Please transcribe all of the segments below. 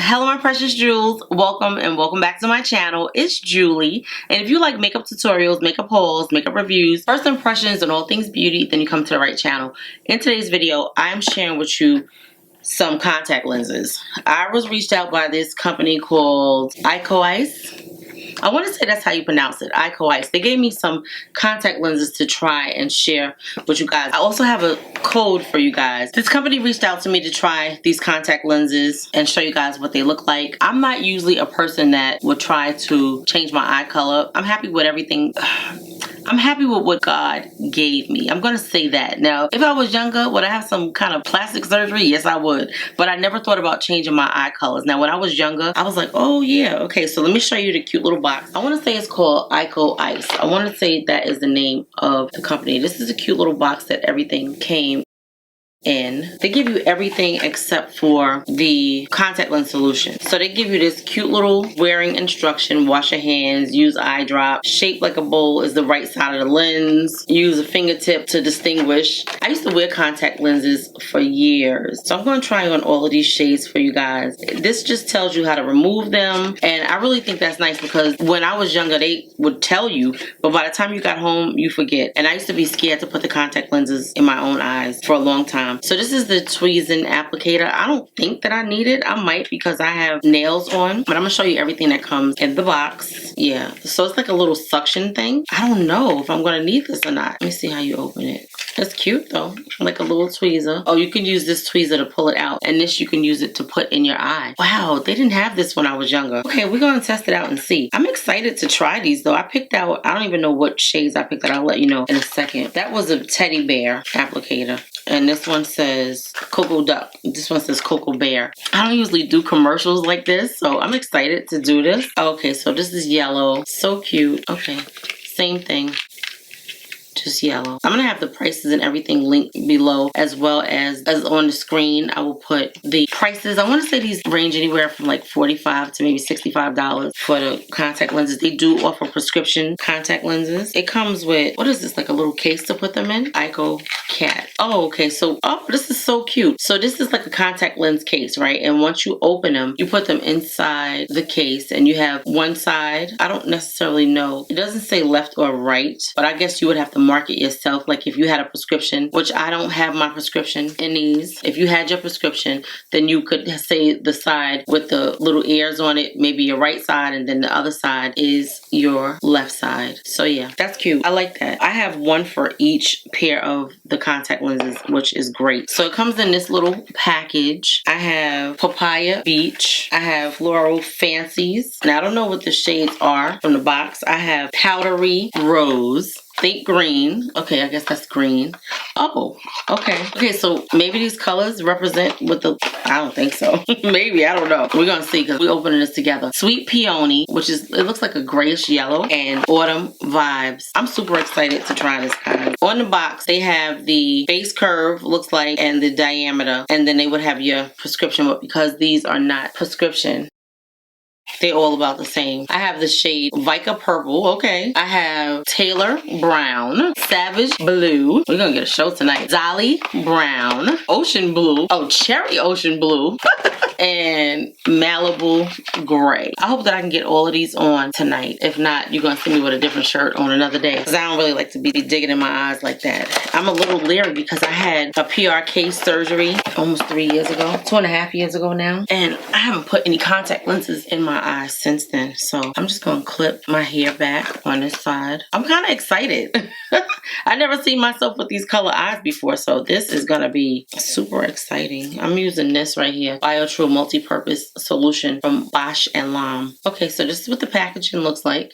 Hello my precious jewels, welcome and welcome back to my channel. It's Julie, and if you like makeup tutorials, makeup hauls, makeup reviews, first impressions and all things beauty, then you come to the right channel. In today's video, I'm sharing with you some contact lenses. I was reached out by this company called Icoice. I want to say that's how you pronounce it, Icoice. They gave me some contact lenses to try and share with you guys. I also have a code for you guys. This company reached out to me to try these contact lenses and show you guys what they look like. I'm not usually a person that would try to change my eye color. I'm happy with everything. I'm happy with what God gave me. I'm going to say that. Now, if I was younger, would I have some kind of plastic surgery? Yes, I would. But I never thought about changing my eye colors. Now, when I was younger, I was like, oh yeah, okay, so let me show you the cute little box. I want to say it's called Icoice. I want to say that is the name of the company. This is a cute little box that everything came in. They give you everything except for the contact lens solution. So they give you this cute little wearing instruction: wash your hands, use eye drop, shaped like a bowl is the right side of the lens, use a fingertip to distinguish. I used to wear contact lenses for years, so I'm going to try on all of these shades for you guys. This just tells you how to remove them, and I really think that's nice because when I was younger they would tell you, but by the time you got home you forget. And I used to be scared to put the contact lenses in my own eyes for a long time. So this is the tweezing applicator. I don't think that I need it. I might because I have nails on, but I'm gonna show you everything that comes in the box. Yeah, so it's like a little suction thing. I don't know if I'm gonna need this or not. Let me see how you open it. It's cute though, like a little tweezer. Oh, you can use this tweezer to pull it out, and this you can use it to put in your eye. Wow, they didn't have this when I was younger. Okay, we're gonna test it out and see. I'm excited to try these though. I picked out, I don't even know what shades I picked out. I'll let you know in a second. That was a teddy bear applicator. And this one says Cocoa Duck. This one says Cocoa Bear. I don't usually do commercials like this, so I'm excited to do this. Okay, so this is yellow. So cute. Okay, same thing. Just yellow. I'm gonna have the prices and everything linked below, as well as on the screen. I will put the prices. I want to say these range anywhere from like $45 to maybe $65 for the contact lenses. They do offer prescription contact lenses. It comes with, what is this, like a little case to put them in? Ico Cat. Oh, okay. So, oh, this is so cute. So this is like a contact lens case, right? And once you open them, you put them inside the case, and you have one side. I don't necessarily know. It doesn't say left or right, but I guess you would have to mark it yourself. Like if you had a prescription, which I don't have my prescription in these. If you had your prescription, then you could say the side with the little ears on it, maybe your right side, and then the other side is your left side. So yeah, that's cute. I like that. I have one for each pair of the contact lenses, which is great. So it comes in this little package. I have Papaya Beach. I have Floral Fancies. Now I don't know what the shades are from the box. I have Powdery Rose. Think green. Okay, I guess that's green. Oh, okay. Okay, so maybe these colors represent what the... I don't think so. Maybe, I don't know. We're gonna see because we're opening this together. Sweet Peony, which is, it looks like a grayish yellow, and Autumn Vibes. I'm super excited to try this, guys. On the box, they have the base curve, looks like, and the diameter, and then they would have your prescription, but because these are not prescription, they're all about the same. I have the shade Vika Purple. Okay. I have Taylor Brown, Savage Blue. We're gonna get a show tonight. Dolly Brown, Ocean Blue. Oh, Cherry Ocean Blue. And Malibu Gray. I hope that I can get all of these on tonight. If not, you're gonna see me with a different shirt on another day, because I don't really like to be digging in my eyes like that. I'm a little leery because I had a PRK surgery almost 3 years ago, 2.5 years ago now, and I haven't put any contact lenses in my eyes since then. So I'm just gonna clip my hair back on this side. I'm kind of excited. I never seen myself with these color eyes before, so this is gonna be super exciting. I'm using this right here, BioTrue Multi-Purpose Solution from Bosch and Lomb. Okay, so this is what the packaging looks like.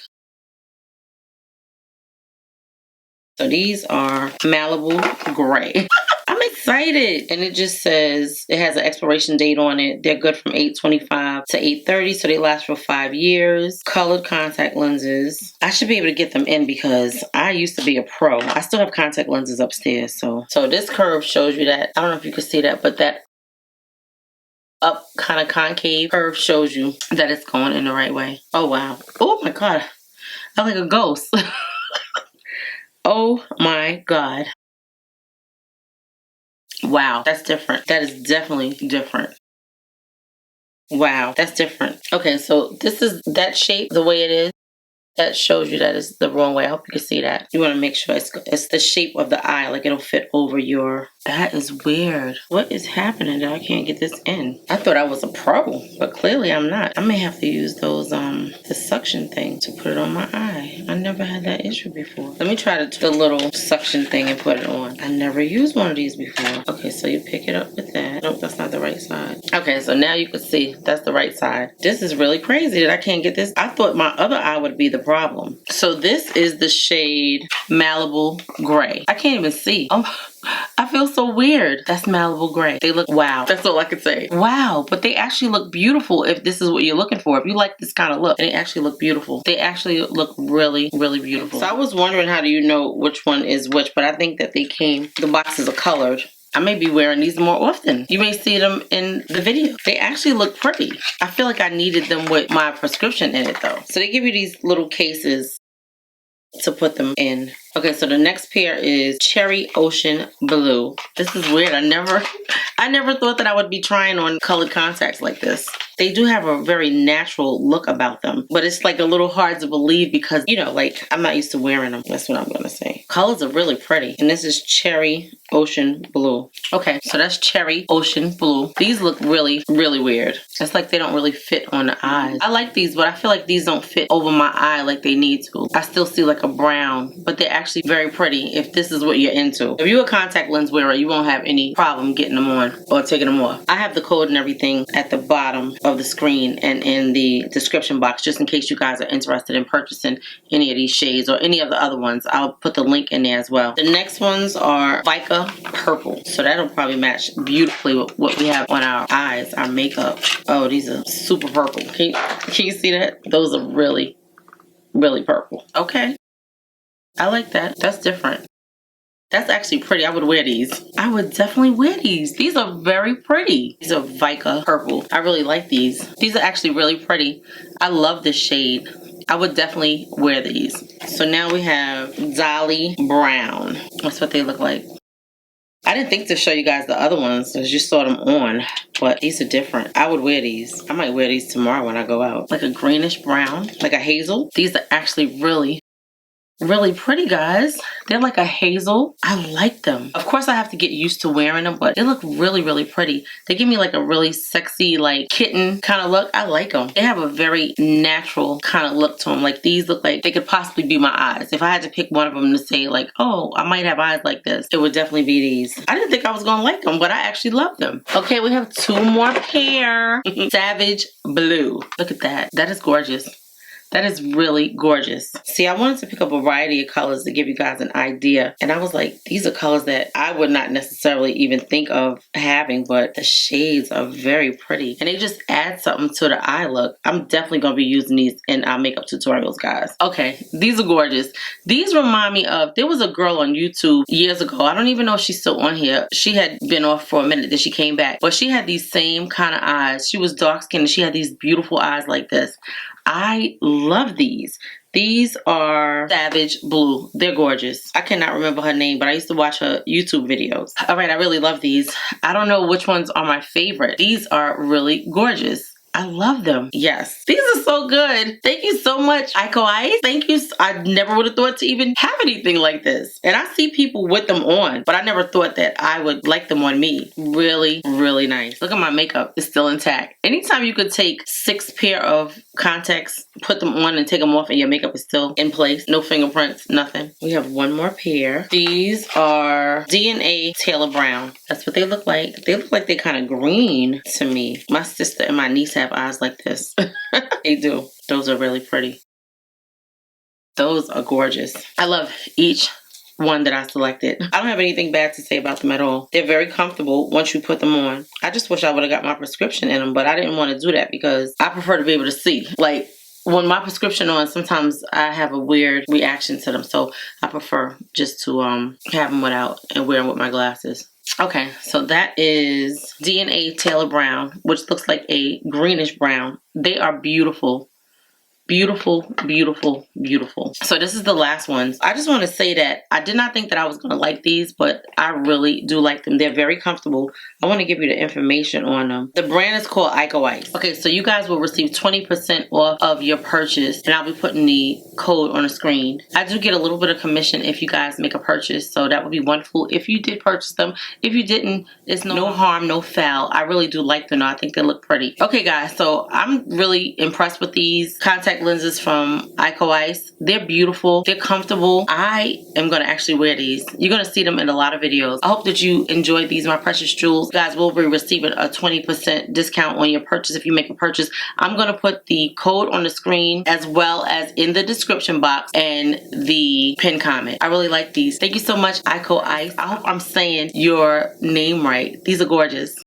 So these are Malibu Gray. I'm excited. And it just says, it has an expiration date on it. They're good from 8/25 to 8/30, so they last for 5 years. Colored contact lenses. I should be able to get them in because I used to be a pro. I still have contact lenses upstairs. So this curve shows you that. I don't know if you can see that, but that up kind of concave curve shows you that it's going in the right way. Oh wow. Oh my god. I'm like a ghost. Oh my god. Wow, that's different. That is definitely different. Wow, that's different. Okay, so this is that shape the way it is. That shows you that it's the wrong way. I hope you can see that. You want to make sure it's the shape of the eye, like it'll fit over your... That is weird. What is happening that I can't get this in? I thought I was a pro, but clearly I'm not. I may have to use those, the suction thing to put it on my eye. I never had that issue before. Let me try the little suction thing and put it on. I never used one of these before. Okay, so you pick it up with that. Nope, that's not the right side. Okay, so now you can see that's the right side. This is really crazy that I can't get this. I thought my other eye would be the problem. So this is the shade Malibu Gray. I can't even see. Oh, I feel so weird. That's Malibu Gray. They look, wow. That's all I can say. Wow, but they actually look beautiful if this is what you're looking for. If you like this kind of look, they actually look beautiful. They actually look really, really beautiful. So I was wondering, how do you know which one is which? But I think that they came, the boxes are colored. I may be wearing these more often. You may see them in the video. They actually look pretty. I feel like I needed them with my prescription in it though. So they give you these little cases to put them in. Okay, so the next pair is Cherry Ocean Blue. This is weird. I never thought that I would be trying on colored contacts like this. They do have a very natural look about them, but it's like a little hard to believe because, you know, like I'm not used to wearing them. That's what I'm gonna say. Colors are really pretty. And this is Cherry Ocean Blue. Okay, so that's Cherry Ocean Blue. These look really, really weird. It's like they don't really fit on the eyes. I like these, but I feel like these don't fit over my eye like they need to. I still see like a brown, but they're actually very pretty if this is what you're into. If you're a contact lens wearer, you won't have any problem getting them on or taking them off. I have the code and everything at the bottom of the screen and in the description box just in case you guys are interested in purchasing any of these shades or any of the other ones. I'll put the link in there as well. The next ones are Vika Purple. So that'll probably match beautifully with what we have on our eyes, our makeup. Oh, these are super purple. Can you see that? Those are really, really purple. Okay. I like that. That's different. That's actually pretty. I would wear these. I would definitely wear these. These are very pretty. These are Vika Purple. I really like these. These are actually really pretty. I love this shade. I would definitely wear these. So now we have Dolly Brown. That's what they look like. I didn't think to show you guys the other ones because you saw them on, but these are different. I would wear these. I might wear these tomorrow when I go out. Like a greenish brown, like a hazel. These are actually really, really pretty, guys. They're like a hazel. I like them. Of course, I have to get used to wearing them, but they look really, really pretty. They give me like a really sexy, like kitten kind of look. I like them. They have a very natural kind of look to them. Like these look like they could possibly be my eyes. If I had to pick one of them to say like, oh, I might have eyes like this, it would definitely be these. I didn't think I was gonna like them, but I actually love them. Okay, we have two more pair. Savage Blue. Look at that. That is gorgeous. That is really gorgeous. See, I wanted to pick up a variety of colors to give you guys an idea. And I was like, these are colors that I would not necessarily even think of having, but the shades are very pretty. And they just add something to the eye look. I'm definitely going to be using these in our makeup tutorials, guys. Okay, these are gorgeous. These remind me of, there was a girl on YouTube years ago. I don't even know if she's still on here. She had been off for a minute, then she came back. But she had these same kind of eyes. She was dark skinned and she had these beautiful eyes like this. I love these. These are Savage Blue. They're gorgeous. I cannot remember her name, but I used to watch her YouTube videos. All right, I really love these. I don't know which ones are my favorite. These are really gorgeous. I love them. Yes. These are so good. Thank you so much, Icoice. Thank you. I never would have thought to even have anything like this. And I see people with them on, but I never thought that I would like them on me. Really, really nice. Look at my makeup. It's still intact. Anytime you could take 6 pair of contacts, put them on and take them off and your makeup is still in place. No fingerprints, nothing. We have one more pair. These are DNA Taylor Brown. That's what they look like. They look like they're kind of green to me. My sister and my niece have eyes like this. They do. Those are really pretty. Those are gorgeous. I love each one that I selected. I don't have anything bad to say about them at all. They're very comfortable once you put them on. I just wish I would have got my prescription in them, but I didn't want to do that because I prefer to be able to see. Like when my prescription on, sometimes I have a weird reaction to them, so I prefer just to have them without and wear them with my glasses. Okay, so that is DNA Taylor Brown, which looks like a greenish brown. They are beautiful. Beautiful, beautiful, beautiful. So this is the last ones. I just want to say that I did not think that I was going to like these, but I really do like them. They're very comfortable. I want to give you the information on them. The brand is called Icoice. Okay, so you guys will receive 20% off of your purchase, and I'll be putting the code on the screen. I do get a little bit of commission if you guys make a purchase, so that would be wonderful if you did purchase them. If you didn't, it's no harm, no foul. I really do like them. I think they look pretty. Okay, guys, so I'm really impressed with these contact lenses from Icoice. They're beautiful. They're comfortable. I am going to actually wear these. You're going to see them in a lot of videos. I hope that you enjoyed these, my precious jewels. You guys will be receiving a 20% discount on your purchase if you make a purchase. I'm going to put the code on the screen as well as in the description box and the pinned comment. I really like these. Thank you so much, Icoice. I hope I'm saying your name right. These are gorgeous.